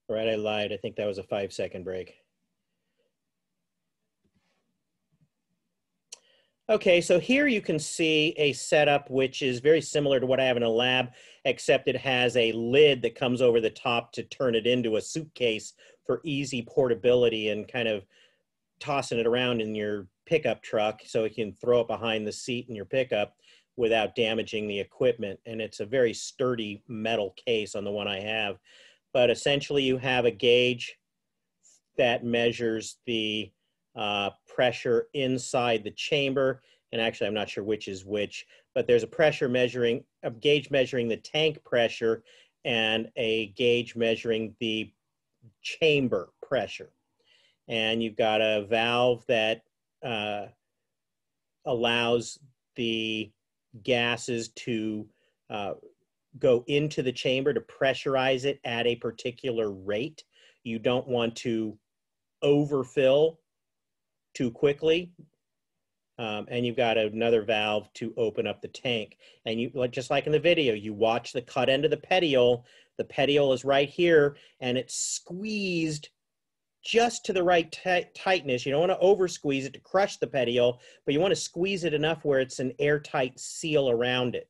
All right, I lied. I think that was a 5-second break. Okay, so here you can see a setup which is very similar to what I have in a lab, except it has a lid that comes over the top to turn it into a suitcase for easy portability and kind of tossing it around in your pickup truck so you can throw it behind the seat in your pickup without damaging the equipment. And it's a very sturdy metal case on the one I have. But essentially you have a gauge that measures the pressure inside the chamber. And actually, I'm not sure which is which, but there's a gauge measuring the tank pressure and a gauge measuring the chamber pressure. And you've got a valve that allows the gases to go into the chamber to pressurize it at a particular rate. You don't want to overfill too quickly. And you've got another valve to open up the tank. And you, just like in the video, you watch the cut end of the petiole. The petiole is right here, and it's squeezed just to the right tightness. You don't want to over squeeze it to crush the petiole, but you want to squeeze it enough where it's an airtight seal around it.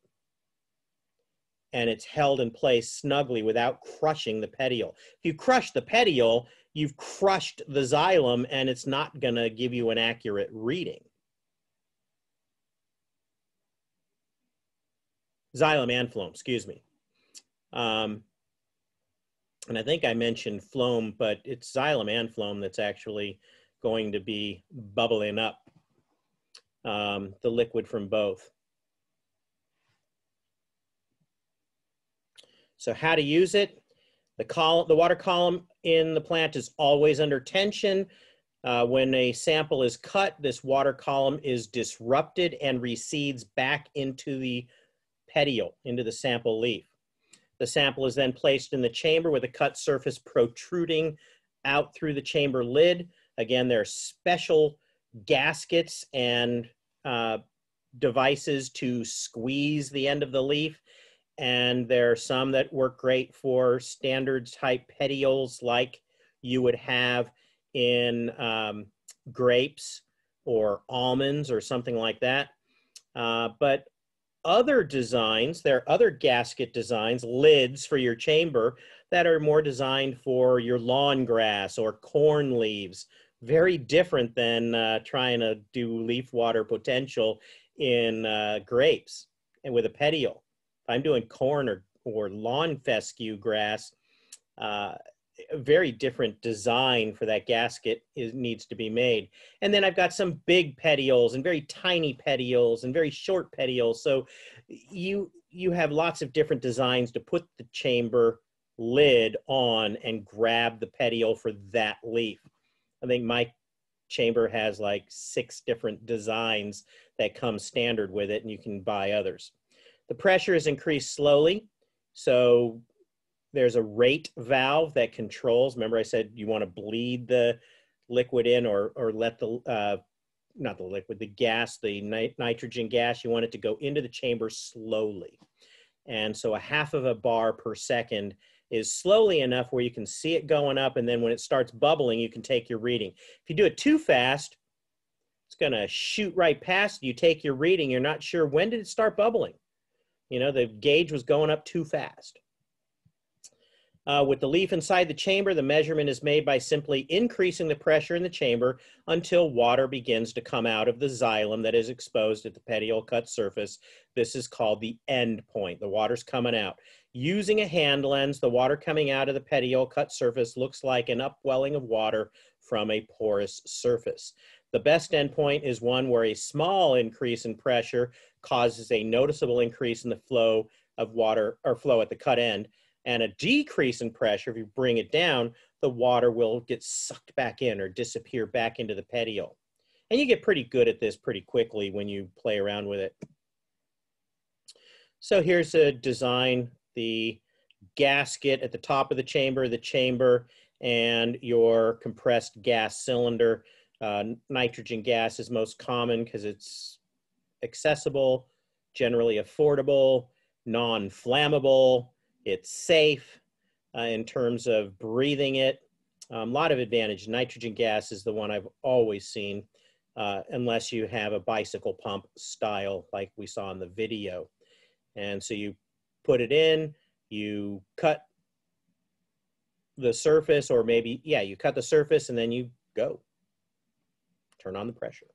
And it's held in place snugly without crushing the petiole. If you crush the petiole, you've crushed the xylem, and it's not going to give you an accurate reading. Xylem and phloem, excuse me. And I think I mentioned phloem, but it's xylem and phloem that's actually going to be bubbling up the liquid from both. So how to use it? The water column in the plant is always under tension. When a sample is cut, this water column is disrupted and recedes back into the petiole, into the sample leaf. The sample is then placed in the chamber with a cut surface protruding out through the chamber lid. Again, there are special gaskets and devices to squeeze the end of the leaf. And there are some that work great for standard type petioles like you would have in grapes or almonds or something like that. But other designs, there are other gasket designs, lids for your chamber that are more designed for your lawn grass or corn leaves. Very different than trying to do leaf water potential in grapes and with a petiole. If I'm doing corn or lawn fescue grass, a very different design for that gasket needs to be made. And then I've got some big petioles and very tiny petioles and very short petioles. So you have lots of different designs to put the chamber lid on and grab the petiole for that leaf. I think my chamber has like 6 different designs that come standard with it, and you can buy others. The pressure is increased slowly. So there's a rate valve that controls. Remember I said you want to bleed the liquid in or let the, not the liquid, the gas, the nitrogen gas, you want it to go into the chamber slowly. And so 1/2 bar per second is slowly enough where you can see it going up, and then when it starts bubbling, you can take your reading. If you do it too fast, it's going to shoot right past you. Take your reading, you're not sure when did it start bubbling. You know, the gauge was going up too fast. With the leaf inside the chamber, the measurement is made by simply increasing the pressure in the chamber until water begins to come out of the xylem that is exposed at the petiole cut surface. This is called the end point. The water's coming out. Using a hand lens, the water coming out of the petiole cut surface looks like an upwelling of water from a porous surface. The best endpoint is one where a small increase in pressure causes a noticeable increase in the flow of water or flow at the cut end. And a decrease in pressure, if you bring it down, the water will get sucked back in or disappear back into the petiole. And you get pretty good at this pretty quickly when you play around with it. So here's a design, the gasket at the top of the chamber, and your compressed gas cylinder. Nitrogen gas is most common because it's accessible, generally affordable, non-flammable. It's safe. in terms of breathing it. A lot of advantage. Nitrogen gas is the one I've always seen, unless you have a bicycle pump style like we saw in the video. And so you put it in, you cut the surface, or maybe, yeah, you cut the surface and then you go. Turn on the pressure.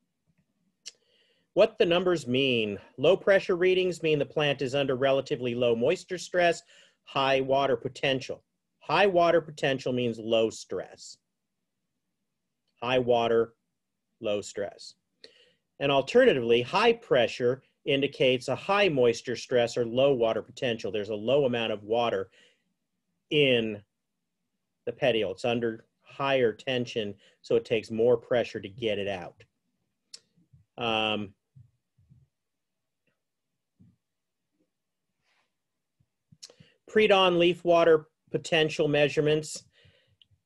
What the numbers mean. Low pressure readings mean the plant is under relatively low moisture stress, high water potential. High water potential means low stress. High water, low stress. And alternatively, high pressure indicates a high moisture stress or low water potential. There's a low amount of water in the petiole. It's under higher tension, so it takes more pressure to get it out. Pre-dawn leaf water potential measurements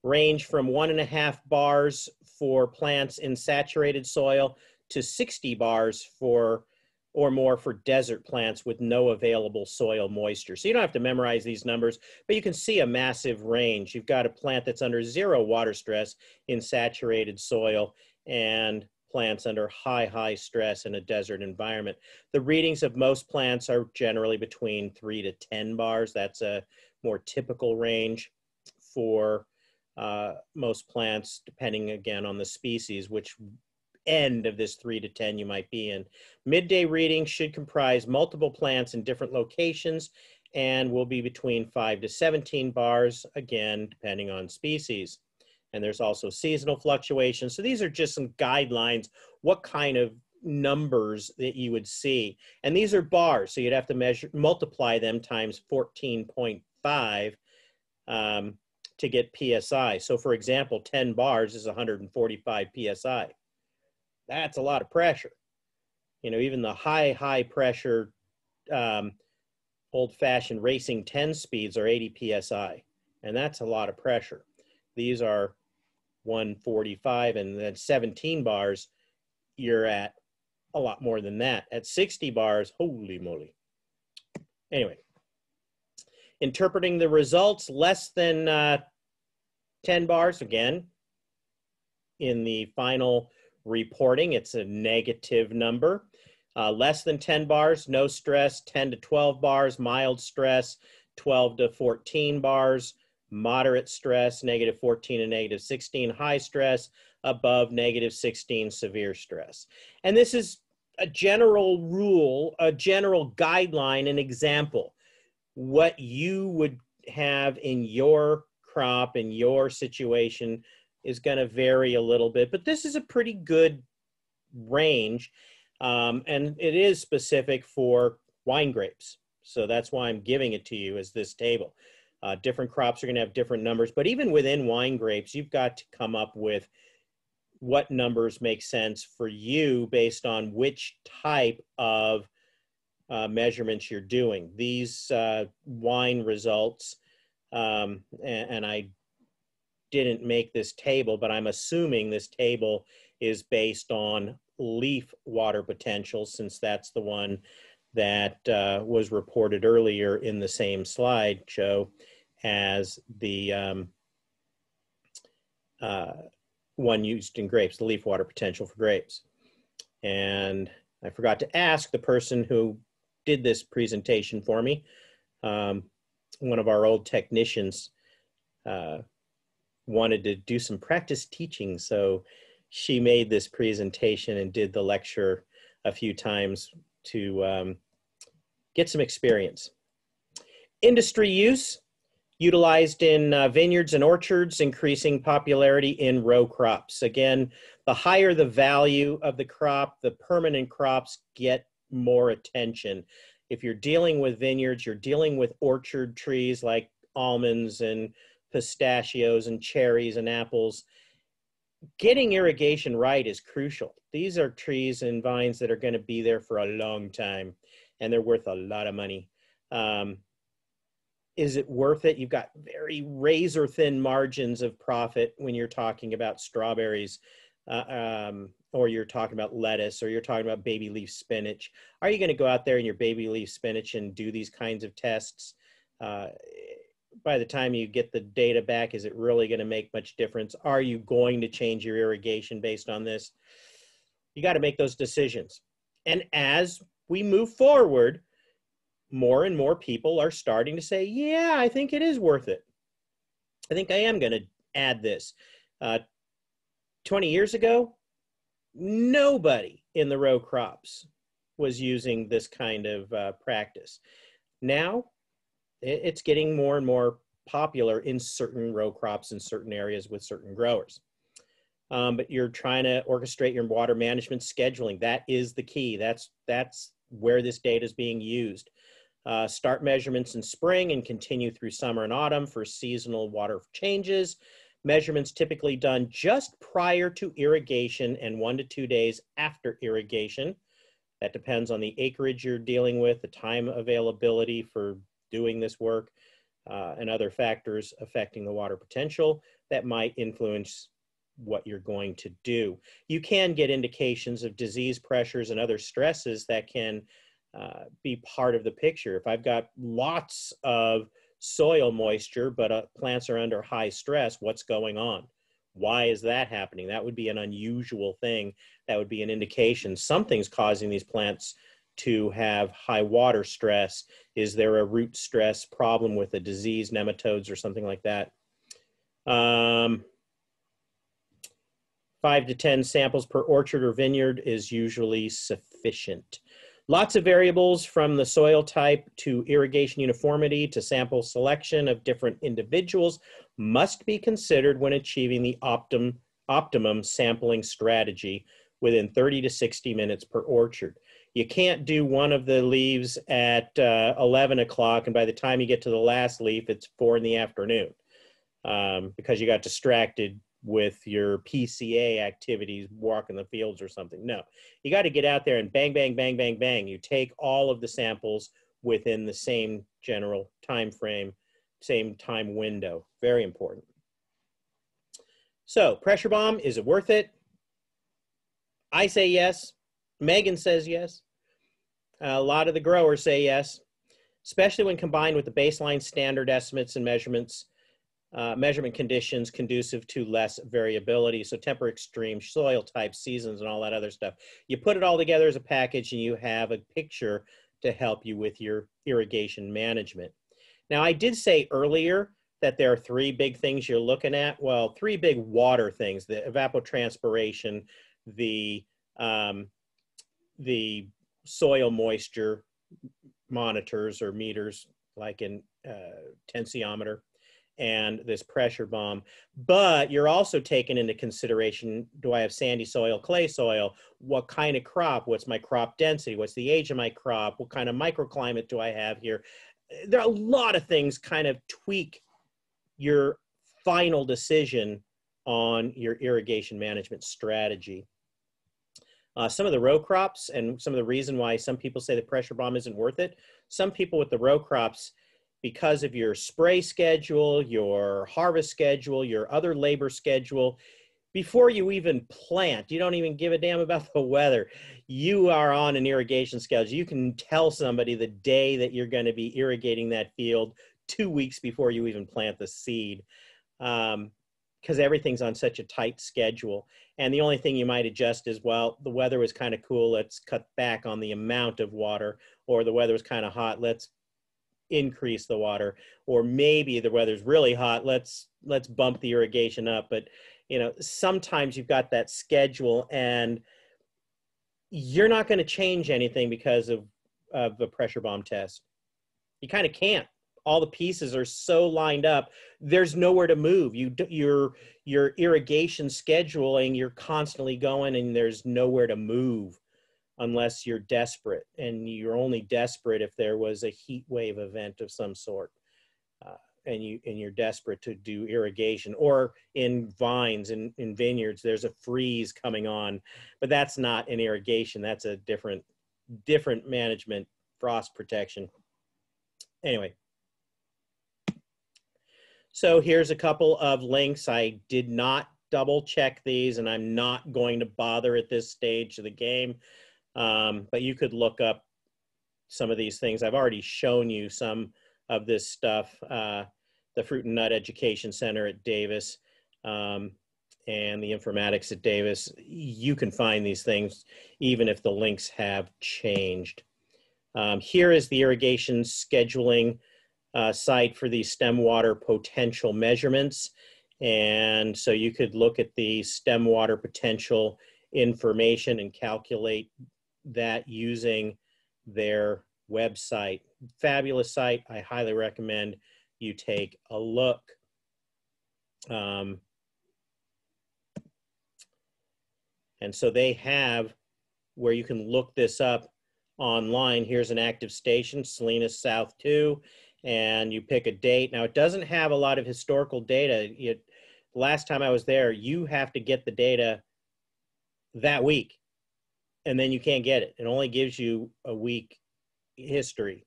range from 1.5 bars for plants in saturated soil to 60 bars or more for desert plants with no available soil moisture. So you don't have to memorize these numbers, but you can see a massive range. You've got a plant that's under 0 water stress in saturated soil and plants under high stress in a desert environment. The readings of most plants are generally between 3 to 10 bars. That's a more typical range for most plants, depending again on the species, which end of this 3 to 10 you might be in. Midday readings should comprise multiple plants in different locations and will be between 5 to 17 bars, again, depending on species. And there's also seasonal fluctuations. So these are just some guidelines, what kind of numbers that you would see. And these are bars, so you'd have to multiply them times 14.5 to get PSI. So for example, 10 bars is 145 PSI. That's a lot of pressure. You know, even the high pressure old-fashioned racing 10 speeds are 80 PSI, and that's a lot of pressure. These are 145, and then 17 bars, you're at a lot more than that. At 60 bars, holy moly. Anyway, interpreting the results, less than 10 bars, again, in the final reporting, it's a negative number. Less than 10 bars, no stress. 10 to 12 bars, mild stress. 12 to 14 bars, moderate stress. -14 and -16, high stress. Above -16, severe stress. And this is a general rule, a general guideline, an example. What you would have in your crop, in your situation, is going to vary a little bit, but this is a pretty good range, and it is specific for wine grapes. So that's why I'm giving it to you as this table. Different crops are going to have different numbers, but even within wine grapes, you've got to come up with what numbers make sense for you based on which type of measurements you're doing. These wine results, and I didn't make this table, but I'm assuming this table is based on leaf water potential, since that's the one that was reported earlier in the same slideshow as the one used in grapes, the leaf water potential for grapes. And I forgot to ask the person who did this presentation for me, one of our old technicians wanted to do some practice teaching, so she made this presentation and did the lecture a few times to get some experience. Industry use, utilized in vineyards and orchards, increasing popularity in row crops. Again, the higher the value of the crop, the permanent crops get more attention. If you're dealing with vineyards, you're dealing with orchard trees like almonds and pistachios and cherries and apples. Getting irrigation right is crucial. These are trees and vines that are going to be there for a long time, and they're worth a lot of money. Is it worth it? You've got very razor thin margins of profit when you're talking about strawberries, or you're talking about lettuce, or you're talking about baby leaf spinach. Are you going to go out there in your baby leaf spinach and do these kinds of tests? by the time you get the data back, is it really going to make much difference? Are you going to change your irrigation based on this? You got to make those decisions. And as we move forward, more and more people are starting to say, yeah, I think it is worth it. I think I am going to add this. 20 years ago, nobody in the row crops was using this kind of practice. Now, it's getting more and more popular in certain row crops in certain areas with certain growers. But you're trying to orchestrate your water management scheduling. That is the key. That's where this data is being used. Start measurements in spring and continue through summer and autumn for seasonal water changes. Measurements typically done just prior to irrigation and 1 to 2 days after irrigation. That depends on the acreage you're dealing with, the time availability for doing this work, and other factors affecting the water potential that might influence what you're going to do. You can get indications of disease pressures and other stresses that can be part of the picture. If I've got lots of soil moisture, but plants are under high stress, what's going on? Why is that happening? That would be an unusual thing. That would be an indication something's causing these plants to have high water stress. Is there a root stress problem with a disease, nematodes, or something like that? 5 to 10 samples per orchard or vineyard is usually sufficient. Lots of variables, from the soil type to irrigation uniformity to sample selection of different individuals, must be considered when achieving the optimum sampling strategy within 30 to 60 minutes per orchard. You can't do one of the leaves at 11 o'clock, and by the time you get to the last leaf, it's 4 in the afternoon because you got distracted with your PCA activities, walking the fields or something. No, you got to get out there and bang, bang, bang, bang, bang. You take all of the samples within the same general time frame, same time window. Very important. So, pressure bomb, is it worth it? I say yes. Megan says yes. A lot of the growers say yes, especially when combined with the baseline standard estimates and measurements, measurement conditions conducive to less variability. So temper extreme, soil types, seasons, and all that other stuff. You put it all together as a package and you have a picture to help you with your irrigation management. Now, I did say earlier that there are 3 big things you're looking at. Well, 3 big water things: the evapotranspiration, the soil moisture monitors or meters, like in tensiometer, and this pressure bomb. But you're also taking into consideration, do I have sandy soil, clay soil? What kind of crop? What's my crop density? What's the age of my crop? What kind of microclimate do I have here? There are a lot of things kind of tweak your final decision on your irrigation management strategy. Some of the row crops, and some of the reason why some people say the pressure bomb isn't worth it, some people with the row crops, because of your spray schedule, your harvest schedule, your other labor schedule, before you even plant, you don't even give a damn about the weather. You are on an irrigation schedule. You can tell somebody the day that you're going to be irrigating that field 2 weeks before you even plant the seed, because everything's on such a tight schedule. And the only thing you might adjust is, well, the weather was kind of cool, let's cut back on the amount of water, or the weather was kind of hot, let's increase the water, or maybe the weather's really hot, let's bump the irrigation up. But you know, sometimes you've got that schedule and you're not going to change anything because of the pressure bomb test. You kind of can't. All the pieces are so lined up, there's nowhere to move. Your irrigation scheduling, you're constantly going, and there's nowhere to move unless you're desperate, and you're only desperate if there was a heat wave event of some sort, and you're desperate to do irrigation. Or in vines, in vineyards, there's a freeze coming on, but that's not an irrigation. That's a different management, frost protection. Anyway, so here's a couple of links. I did not double check these, and I'm not going to bother at this stage of the game. But you could look up some of these things. I've already shown you some of this stuff. The the Fruit and Nut Education Center at Davis, and the informatics at Davis. You can find these things even if the links have changed. Here is the irrigation scheduling site for the stem water potential measurements. And so you could look at the stem water potential information and calculate that using their website. Fabulous site. I highly recommend you take a look. And so they have where you can look this up online. Here's an active station, Salinas South 2, and you pick a date. Now, it doesn't have a lot of historical data. Last time I was there, you have to get the data that week, and then you can't get it. It only gives you a week history.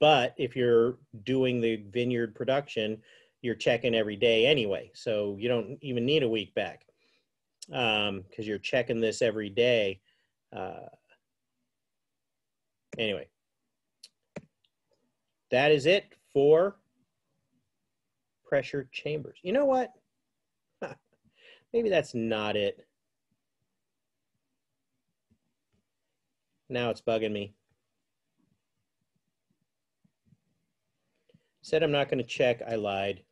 But if you're doing the vineyard production, you're checking every day anyway. So you don't even need a week back because you're checking this every day. Anyway, that is it for pressure chambers. You know what? Maybe that's not it. Now it's bugging me. Said I'm not going to check. I lied.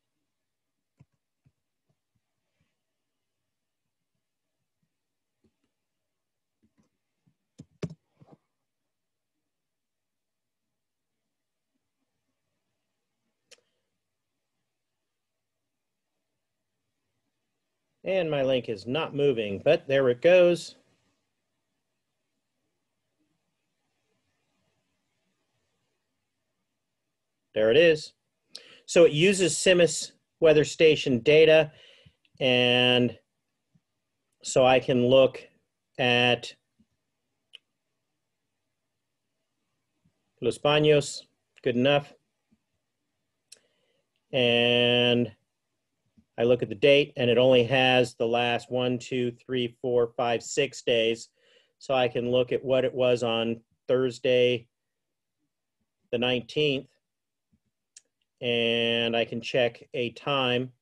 And my link is not moving, but there it goes. There it is. So it uses CIMMYS weather station data, and so I can look at Los Baños, good enough. And I look at the date, and it only has the last 1, 2, 3, 4, 5, 6 days. So I can look at what it was on Thursday, the 19th, and I can check a time.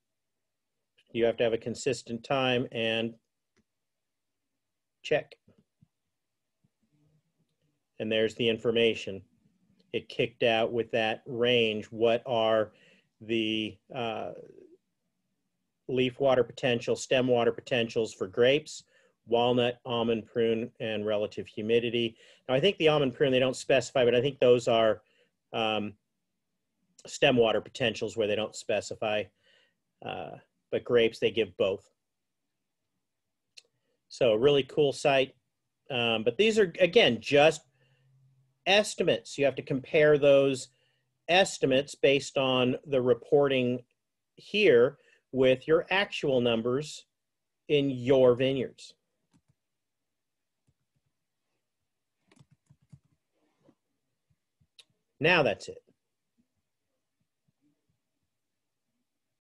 You have to have a consistent time and check. And there's the information. It kicked out with that range. What are the leaf water potential, stem water potentials for grapes, walnut, almond, prune, and relative humidity. Now, I think the almond, prune, they don't specify, but I think those are stem water potentials where they don't specify. But grapes, they give both. So a really cool site. But these are, again, just estimates. You have to compare those estimates based on the reporting here with your actual numbers in your vineyards. Now that's it.